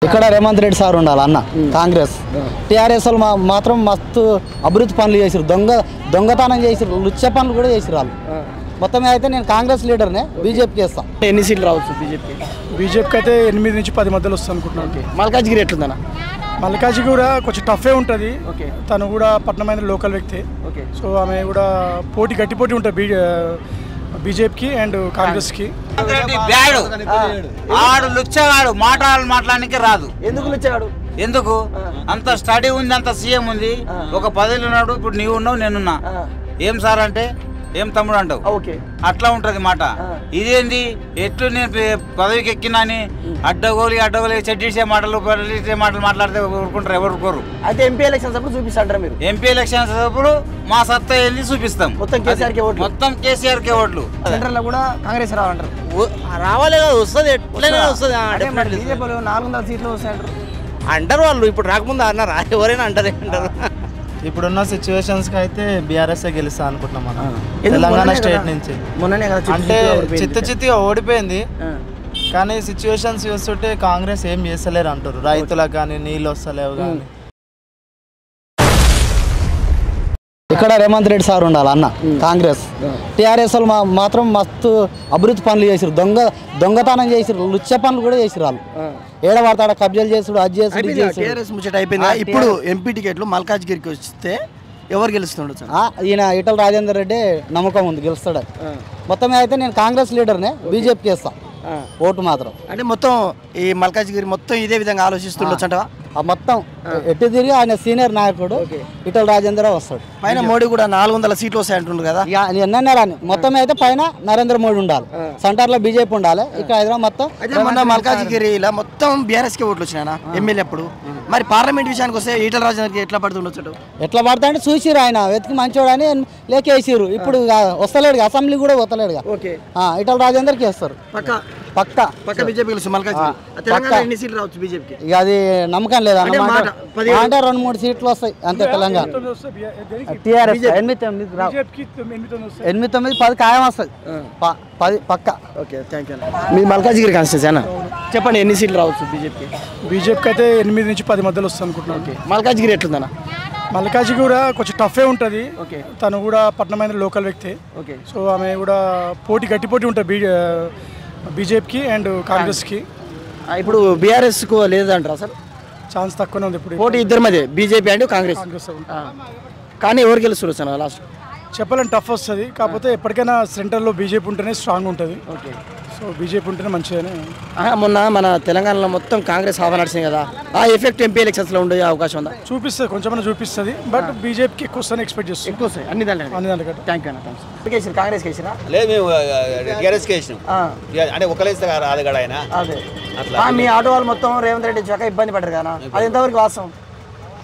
ఇక్కడ రేవంత్ రెడ్డి సార్ ఉండాలి అన్న కాంగ్రెస్ టీఆర్ఎస్ వాళ్ళు మాత్రం మస్తు అభివృద్ధి పనులు చేసిరు దొంగతనం చేసిరు లుచ్చ పనులు కూడా చేసిరు వాళ్ళు మొత్తం అయితే నేను కాంగ్రెస్ లీడర్నే బీజేపీకి వేస్తాను. ఎన్ని సీట్లు రావచ్చు బీజేపీకి అయితే 8 నుంచి 10 మధ్యలో వస్తుంది అనుకుంటున్నాను. మల్కాజ్గిరి ఎట్లుందన్న? మల్కాజ్గిరి కూడా కొంచెం టఫే ఉంటుంది. తను కూడా పట్నమైన లోకల్ వ్యక్తి. సో ఆమె కూడా గట్టి పోటీ ఉంటుంది బీజేపీకి అండ్ కాంగ్రెస్కి. ఆడు లుచ్చగాడు మాట్లాడడానికి రాదు. ఎందుకు లుచ్చగాడు? ఎందుకు అంత స్టడీ ఉంది, అంత సీఎం ఉంది, ఒక పదవిలో ఉన్నాడు. ఇప్పుడు నీవు ఉన్నావు, నేనున్నా. ఏం సార్ అంటే ఏం తమ్ముడు అంటావు, అట్లా ఉంటది మాట. ఇదేంది ఎట్లు నేను పదవికి ఎక్కినాని అడ్డగోలి చెడ్డీసే మాటలు మాట్లాడితే ఊరుకుంటారు, ఎవరు ఊరుకోరు. అయితే ఎంపీ ఎలక్షన్స్ అప్పుడు చూపిస్తాంటారా మీరు? ఎంపీ ఎలక్షన్స్ అప్పుడు మా సత్తా వెళ్ళి చూపిస్తాం. మొత్తం కేసీఆర్ కే ఓట్లు. సెంట్రల్ లో కూడా కాంగ్రెస్ రావంటారు. రావాలి కదా, వస్తుంది, ఎట్లయినా వస్తుంది. బీజేపీలో 400 సీట్లు వస్తాయంటారు అంటారు వాళ్ళు. ఇప్పుడు రాకముందు అన్నారా? ఎవరైనా అంటారు. ఇప్పుడున్న సిచ్యువేషన్స్కి అయితే బీఆర్ఎస్ గెలుస్తా అనుకుంటున్నాం మనం తెలంగాణ స్టేట్ నుంచి. అంటే చిత్తుగా ఓడిపోయింది, కానీ సిచ్యువేషన్స్ చూస్తుంటే కాంగ్రెస్ ఏం చేస్తలేరు అంటారు. రైతులకు కానీ నీళ్ళు వస్తలేవు కానీ. ఇక్కడ రేవంత్ రెడ్డి సార్ ఉండాలి అన్న కాంగ్రెస్ టీఆర్ఎస్ వాళ్ళు మాత్రం మస్తు అభివృద్ధి పనులు చేసిరు దొంగతనం చేసిరు లుచ్చ పనులు కూడా చేసిరు వాళ్ళు. ఏడవాడతాడ కబ్జాలు చేసుడు అది చేసుడు ముచ్చట అయిపోయింది. ఇప్పుడు ఎంపీ టికెట్లు మల్కాజ్గిరికి వస్తే ఎవరు గెలుస్తుండొచ్చు? ఈయన ఈటల రాజేందర్ రెడ్డి నమ్మకం ఉంది గెలుస్తాడు. మొత్తం అయితే నేను కాంగ్రెస్ లీడర్నే బీజేపీకి వేస్తాను ఓటు మాత్రం. అంటే మొత్తం ఈ మల్కాజ్గిరి మొత్తం ఇదే విధంగా ఆలోచిస్తుండొచ్చు అంటవా? మొత్తం ఎటు తిరిగి ఆయన సీనియర్ నాయకుడు ఈటల రాజేంద్ర వస్తాడు. పైన మోడీ కూడా 400 సీట్లు వస్తాయి అంటుండ్రు కదా. ఎన్నన్నా రాని మొత్తం అయితే పైన నరేంద్ర మోడీ ఉండాలి, సెంటర్ లో బీజేపీ ఉండాలి. ఇక్కడ హైదరాబాద్ మొత్తం మొన్న మల్కాజ్గిరిలో మొత్తం బీఆర్ఎస్ కి ఓట్లు వచ్చినా ఎమ్మెల్యే అప్పుడు. మరి పార్లమెంట్ విషయానికి వస్తే ఈటల రాజేందర్కి ఎట్లా పడుతుండొచ్చు? ఎట్లా పడతా అంటే చూసిరు, ఆయన వెతికి మంచోడు అని లేకేసిరు. ఇప్పుడు వస్తలేడు, అసెంబ్లీ కూడా వస్తలేడు. ఈటల రాజేందర్కి వేస్తారు పక్కా బీజేపీ ఇక అది నమ్మకం లేదా అంటే 2-3 సీట్లు వస్తాయి అంతే. తెలంగాణ టీఆర్ఎస్ 8-9 10 ఖాయం వస్తాయి 10 పక్కా. మీ మల్కాజ్గిరి కాన్స్టిట్యూన్సీ అన్న చెప్పండి, ఎన్ని సీట్లు రావచ్చు బీజేపీకి అయితే 8 నుంచి 10 మధ్యలో వస్తుంది అనుకుంటున్నాను. మల్కాజ్గిరి ఎట్లుందన్న? మల్కాజ్గిరి కూడా కొంచెం టఫే ఉంటుంది. తను కూడా పట్నమైన లోకల్ వ్యక్తి. సో ఆమె కూడా గట్టి పోటీ ఉంటుంది బీజేపీకి అండ్ కాంగ్రెస్కి. ఇప్పుడు బీఆర్ఎస్కు లేదంటారు అసలు? ఛాన్స్ తక్కువనే ఉంది ఇప్పుడు. పోటీ ఇద్దరి మధ్య బీజేపీ అండ్ కాంగ్రెస్. కానీ ఎవరు గెలుస్తారు సార్ లాస్ట్? చెప్పాలని టఫ్ వస్తుంది. కాకపోతే ఎప్పటికైనా సెంటర్లో బీజేపీ ఉంటేనే స్ట్రాంగ్ ఉంటుంది. సో బీజేపీ ఉంటేనే మంచిగానే. మొన్న మన తెలంగాణలో మొత్తం కాంగ్రెస్ హావా నడిచింది కదా, ఆ ఎఫెక్ట్ ఎంపీ ఎలక్షన్స్లో ఉండే అవకాశం ఉందా? చూపిస్తుంది, కొంచెం చూపిస్తుంది. బట్ బీజేపీకి ఎక్కువ వస్తాను ఎక్స్పెక్ట్ చేస్తాను. ఎక్కువ వస్తాయి అన్ని దాంట్లో. థ్యాంక్ యూ అన్న. కాంగ్రెస్కి వేసినా? లేదు, మేము టీఆర్ఎస్కి వేసినాం. అంటే ఒకలేస్తే రాదు కదా ఆయన. మీ ఆటో వాళ్ళు మొత్తం రేవంత్ రెడ్డి వచ్చాక ఇబ్బంది పడ్డారు కదా, అది ఎంతవరకు వాస్తవం?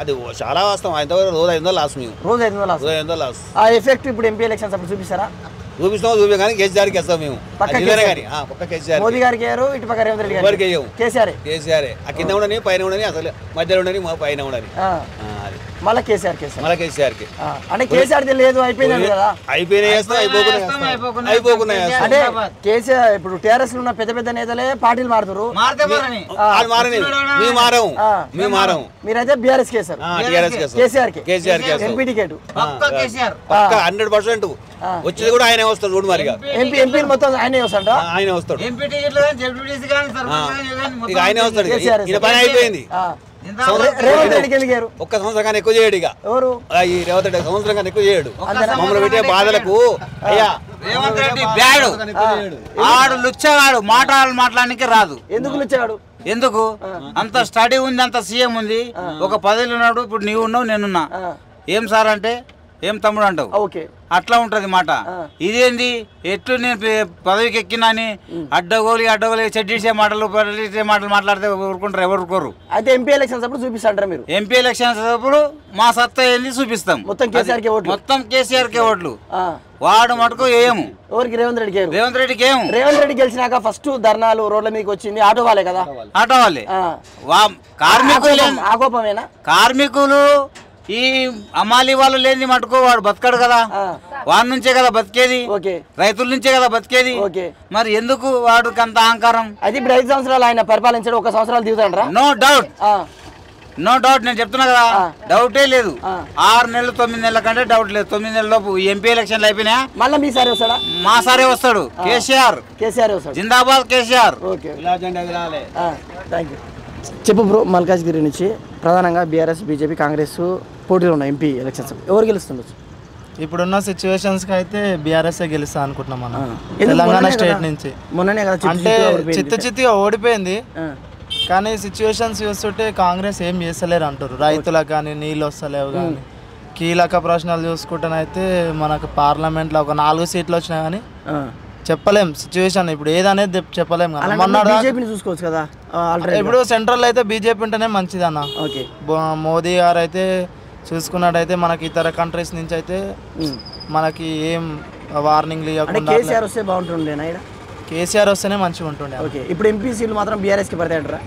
అది చాలా వాస్తవం. ఆయన రోజు 500 లాస్. మేము రోజు 500 లాస్. ఆ ఎఫెక్ట్ ఇప్పుడు ఎంపీ ఎలక్షన్స్ అప్పుడు చూపిస్తారా? చూపిస్తాం కానీ కేసీఆర్కి వేస్తాం మేము. మోదీ గారికి ఇటు పక్క రేవంత్ రెడ్డి గారికి కేసీఆర్. ఆ కింద ఉండని పైన ఉండని అసలు మధ్యలో ఉండని పైన ఉండని మళ్ళీ కేసీఆర్కి అంటే కేసీఆర్ లేదు అయిపోయింది కదా. అంటే కేసీఆర్ ఇప్పుడు టీఆర్ఎస్ లో ఉన్న పెద్ద పెద్ద నేతలే పార్టీలు మారుతారు. మీరైతే బీఆర్ఎస్ కేసీఆర్ ఎంపీ టికెట్ 100% వచ్చేది కూడా ఆయనే వస్తాడు. చూడు మరి ఎంపీ మొత్తం ఆయనే వస్తాడు. ఆయనే వస్తాడు. ఆయనే వస్తాడు. ఈయన పని అయిపోయింది. రేవంత్ రెడ్డికి వెళ్ళారు. ఒక్క సంవత్సరం కానీ ఎక్కువ చేయడు. ఇక ఈ రేవంత్ రెడ్డి సంవత్సరం కానీ ఎక్కువ చేయడు. మమ్మల్ని పెట్టే బాధలకు అయ్యా రేవంత్ రెడ్డి బ్యాడు. ఆడు లుచ్చగాడు మాట్లాడడానికి రాదు. ఎందుకు లుచ్చగాడు? ఎందుకు అంత స్టడీ ఉంది, అంత సీఎం ఉంది, ఒక పదవిలో ఉన్నాడు. ఇప్పుడు నీవు ఉన్నావు, నేనున్నా. ఏం సార్ అంటే ఏం తమ్ముడు అంటావు, అట్లా ఉంటది మాట. ఇదేంది ఎట్లు నేను పదవికి ఎక్కినాని అడ్డగోలి చెడ్డీసే మాటలు మాట్లాడితే ఊరుకుంటారు, ఎవరు ఊరుకోరు. అయితే ఎంపీ ఎలక్షన్స్ అప్పుడు చూపిస్తాంటారా మీరు? ఎంపీ ఎలక్షన్స్ అప్పుడు మా సత్తా వెళ్ళి చూపిస్తాం. మొత్తం కేసీఆర్ కే ఓట్లు. వాడు మటుకు ఏము ఎవరికి? రేవంత్ రెడ్డికి ఏము. రేవంత్ రెడ్డి గెలిచినాక ఫస్ట్ ధర్నాలు రోడ్ల మీదకి వచ్చింది ఆటో వాళ్ళే కదా. ఆటో వాళ్ళే. కార్మికులు ఆకోపమేనా? కార్మికులు ఈ అమాలి వాళ్ళు లేని మటుకో వాడు బతకడు కదా, వాడి నుంచే కదా బతికేది, రైతుల నుంచే కదా బతికేది. మరి ఎందుకు వాడికి అంత అహంకారం? అయితే ఇప్పుడు 5 సంవత్సరాలు ఆయన పరిపాలించాడు, 1 సంవత్సరాలు దిగుతాడరా? నో డౌట్, నో డౌట్, నేను చెప్తున్నా కదా, డౌటే లేదు. 6 నెలలు 9 నెలల కంటే డౌట్ లేదు. 9 నెలల లోపు ఎంపీ ఎలక్షన్లు అయిపోయినా మళ్ళీ మీ సారే వస్తాడా? మా సారే వస్తాడు. కేసీఆర్ వస్తాడు. జిందాబాద్ కేసీఆర్. Thank you. చెప్పు బ్రో, మల్కాజ్గిరి నుంచి ప్రధానంగా బీఆర్ఎస్ బీజేపీ కాంగ్రెస్ పోటీలో ఉన్నాయి ఎంపీ ఎలక్షన్స్, ఎవరు గెలుస్తుండొచ్చు? ఇప్పుడున్న సిచ్యువేషన్స్కి అయితే బీఆర్ఎస్ఏ గెలుస్తా అనుకుంటున్నాం మనం తెలంగాణ స్టేట్ నుంచి. మొన్ననే కదా అంటే చిత్తుగా ఓడిపోయింది, కానీ సిచ్యువేషన్స్ చూస్తుంటే కాంగ్రెస్ ఏం చేస్తలేరు అంటారు. రైతులకు కానీ నీళ్ళు వస్తలేవు కానీ కీలక ప్రశ్నలు చూసుకుంటేనైతే మనకు పార్లమెంట్లో ఒక 4 సీట్లు వచ్చినా కానీ చెప్పలేం సిచ్యువేషన్ ఇప్పుడు ఏదనేది చెప్పలేం కదా. బీజేపీని చూసుకోవచ్చు కదా. ఇప్పుడు సెంట్రల్ అయితే బీజేపీ ఉంటేనే మంచిది అన్న. ఓకే, మోదీ గారు అయితే చూసుకున్నట్టయితే మనకి ఇతర కంట్రీస్ నుంచి అయితే మనకి ఏం వార్నింగ్ ఇవ్వకుండా కేసీఆర్ వస్తే బాగుంటుండే. కేసీఆర్ వస్తేనే మంచిగా ఉంటుండే. ఓకే, ఇప్పుడు ఎంపీ సీట్లు మాత్రం బీఆర్ఎస్కి పడతాయంటారా?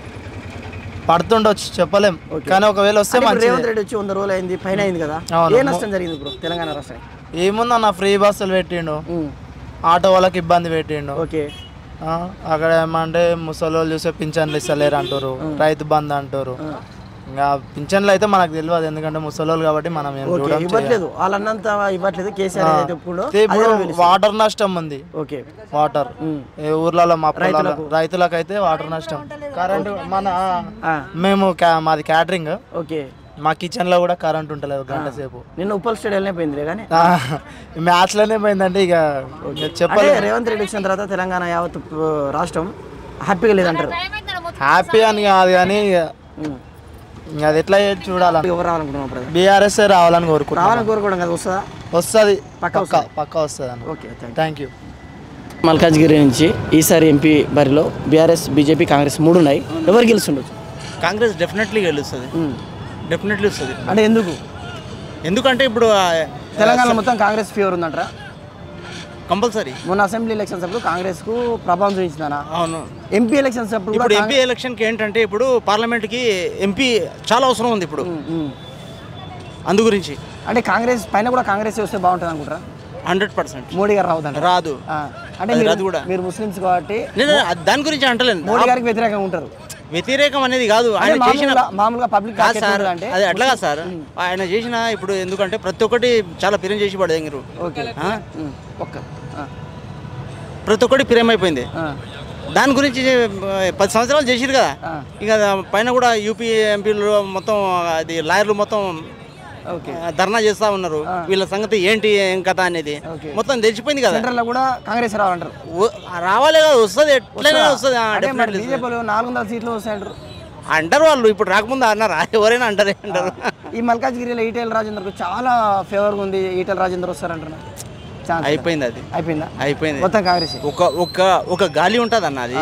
పడుతుండొచ్చు, చెప్పలేం, కానీ ఒకవేళ వస్తే మంచి. రేవంత్ రెడ్డి వచ్చి 100 రోజులు అయింది, పైన అయింది కదా, ఏ నష్టం జరిగింది ఇప్పుడు తెలంగాణ రాష్ట్రానికి? ఏముందన్న, ఫ్రీ బస్సులు పెట్టిండు, ఆటో వాళ్ళకి ఇబ్బంది పెట్టిండు. ఓకే, అక్కడ ఏమంటే ముసలి వాళ్ళు చూసే పింఛన్లు ఇస్తలేరు అంటారు, రైతు బంద్ అంటారు. ఇంకా పింఛన్లు అయితే మనకు తెలియదు, ఎందుకంటే ముసలోళ్ళు కాబట్టి మనం ఇవ్వట్లేదు, వాళ్ళన్నంత ఇవ్వట్లేదు. కేసీఆర్ ఇప్పుడు వాటర్ నష్టం ఉంది. ఓకే, వాటర్ ఊర్లలో మా రైతులకు అయితే వాటర్ నష్టం. కరెంట్ మేము మాది క్యాటరింగ్. ఓకే, మా కిచెన్ లో కూడా కరెంట్ ఉంటలేదు గంట సేపు. నిన్న ఉప్పల్ స్టేడియంలోనే పోయింది కానీ మ్యాచ్ లోనే పోయిందంటే ఇక చెప్పాలి. రేవంత్ రెడ్డి వచ్చిన తర్వాత తెలంగాణ యావత్ రాష్ట్రం హ్యాపీగా లేదంటారు. హ్యాపీ అని కాదు కానీ అది ఎట్లా చూడాలని. ఎవరు రావాలనుకుంటున్నాం? బీఆర్ఎస్ రావాలని కోరుకోవడం కదా. వస్తుందా? వస్తుంది, పక్కా వస్తుంది అన్న. Okay, thank you. మల్కాజ్గిరి నుంచి ఈసారి ఎంపీ బరిలో బీఆర్ఎస్ బీజేపీ కాంగ్రెస్ 3 ఉన్నాయి, ఎవరు గెలుస్తుండొచ్చు? కాంగ్రెస్ డెఫినెట్లీ గెలుస్తుంది, డెఫినెట్లీ వస్తుంది. అంటే ఎందుకంటే ఇప్పుడు తెలంగాణ మొత్తం కాంగ్రెస్ ఫేవర్ ఉందంటారా? కంపల్సరీ. మొన్న అసెంబ్లీ ఎలక్షన్స్ అప్పుడు కాంగ్రెస్ కు ప్రభావం చూపించిందా? అవును. ఎంపీ ఎలక్షన్స్ అప్పుడు ఇప్పుడు ఎంపీ ఎలక్షన్కి ఏంటంటే ఇప్పుడు పార్లమెంట్కి ఎంపీ చాలా అవసరం ఉంది ఇప్పుడు, అందు గురించి. అంటే కాంగ్రెస్ పైన కూడా కాంగ్రెస్ వస్తే బాగుంటుంది అనుకుంటారా? 100%. మోడీ గారు రావద్దంట? రాదు. అంటే మీరు ముస్లిమ్స్ కాబట్టి దాని గురించి అంటలేదు, మోడీ గారికి వ్యతిరేకంగా ఉంటారు. వ్యతిరేకం అనేది కాదు, ఆయన చేసిన మామూలుగా పబ్లిక్ సార్ అది అట్లా కాదు సార్. ఆయన చేసిన ఇప్పుడు ఎందుకంటే ప్రతి ఒక్కటి చాలా పిరం చేసి పడేది మీరు. ప్రతి ఒక్కటి పిరం అయిపోయింది. దాని గురించి 10 సంవత్సరాలు చేసిరు కదా, ఇక పైన కూడా యూపీ ఎంపీలు మొత్తం అది లాయర్లు మొత్తం ధర్నా చేస్తా ఉన్నారు. వీళ్ళ సంగతి ఏంటి ఏం కథ అనేది మొత్తం తెలిసిపోయింది కదా. సెంట్రల్ లో కూడా కాంగ్రెస్ రావాలంటారు. రావాలి కదా, వస్తుంది, ఎట్లయినా వస్తుంది. 400 సీట్లు వస్తాయంటారు అంటారు వాళ్ళు. ఇప్పుడు రాకముందు అన్నారా? ఎవరైనా అంటారు. ఈ మల్కాజ్గిరిలో ఈటెల రాజేందర్ చాలా ఫేవర్గా ఉంది, ఈటెల రాజేందర్ వస్తారంటున్నా. అయిపోయింది, అది అయిపోయింది మొత్తం కాంగ్రెస్. ఒక గాలి ఉంటుంది అన్న, అది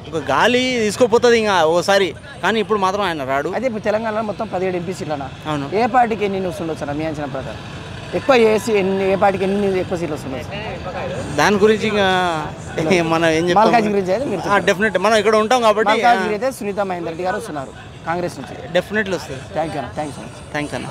ఒక గాలి తీసుకోపోతుంది ఇంకా ఓసారి, కానీ ఇప్పుడు మాత్రం ఆయన రాడు. అదే ఇప్పుడు తెలంగాణలో మొత్తం 17 ఎంపీ సీట్లు అన్న. అవును. ఏ పార్టీకి ఎన్ని వస్తుండొచ్చు మీ అంచనా ప్రకారం? ఎక్కువ ఏ పార్టీకి ఎన్ని ఎక్కువ సీట్లు వస్తుండొచ్చు? దాని గురించి మనం ఏం చెప్తాం, మల్కాజ్గిరి గురించి అయితే మీరు డెఫినెట్ మనం ఇక్కడ ఉంటాం కాబట్టి. మల్కాజ్గిరి అయితే సునీత మహేందర్ రెడ్డి గారు వస్తున్నారు కాంగ్రెస్ నుంచి, డెఫినెట్లీ వస్తుంది. థ్యాంక్ యూ అన్న. Thank you so much. Thanks అన్న.